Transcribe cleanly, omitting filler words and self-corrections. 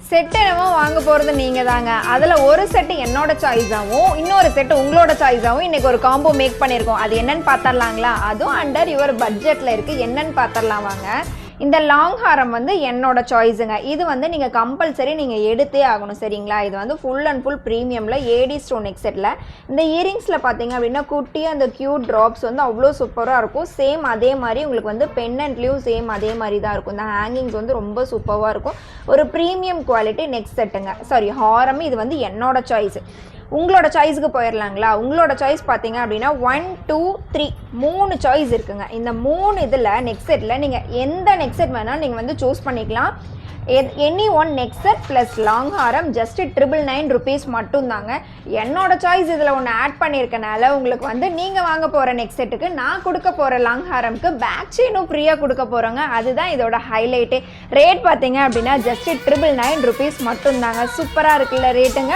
Set என்னமோ வாங்க போகிறது நீங்கள் தாங்க. அதில் ஒரு செட்டு என்னோட சாய்ஸாகவும் இன்னொரு செட்டு உங்களோட சாய்ஸாகவும் இன்றைக்கி ஒரு காம்போ மேக் பண்ணியிருக்கோம். அது என்னன்னு பார்த்துடலாங்களா? அதுவும் அண்டர் யுவர் பட்ஜெட்டில் இருக்குது. என்னன்னு பார்த்துடலாம் வாங்க. இந்த லாங் ஹாரம் வந்து என்னோட சாய்ஸுங்க. இது வந்து நீங்கள் கம்பல்சரி நீங்கள் எடுத்தே ஆகணும், சரிங்களா? இது வந்து ஃபுல் அண்ட் ஃபுல் ப்ரீமியமில் ஏடி ஸ்டோன் நெக் செட்டில். இந்த இயரிங்ஸில் பார்த்தீங்க அப்படின்னா குட்டியாக அந்த க்யூட் ட்ராப்ஸ் வந்து அவ்வளோ சூப்பராக இருக்கும். சேம் அதே மாதிரி உங்களுக்கு வந்து பென்னன்ட்லேயும் சேம் அதே மாதிரி தான் இருக்கும். இந்த ஹேங்கிங்ஸ் வந்து ரொம்ப சூப்பராக இருக்கும். ஒரு ப்ரீமியம் குவாலிட்டி நெக் செட்டுங்க, சாரி ஹாரம். இது வந்து என்னோட சாய்ஸு. உங்களோட சாய்ஸுக்கு போயிடலாங்களா? உங்களோட சாய்ஸ் பார்த்தீங்க அப்படின்னா 1 2 3 3 சாய்ஸ் இருக்குங்க. இந்த 3 இதில் நெக் செட்டில் நீங்கள் எந்த நெக் செட் வேணாலும் நீங்கள் வந்து சூஸ் பண்ணிக்கலாம். Any one neck set plus long ஹாரம் ஜஸ்ட் 999 rupees மட்டும்தாங்க. என்னோட சாய்ஸ் இதில் ஒன்று ஆட் பண்ணியிருக்கனால உங்களுக்கு வந்து நீங்கள் வாங்க போகிற நெக் செட்டுக்கு நான் கொடுக்க போகிற லாங் ஹாரம்க்கு பேக் செயினும் ஃப்ரீயாக கொடுக்க போகிறோங்க. அதுதான் இதோட ஹைலைட்டே. ரேட் பார்த்தீங்க அப்படின்னா ஜஸ்ட் 999 rupees மட்டும்தாங்க. சூப்பராக இருக்குல்ல ரேட்டுங்க.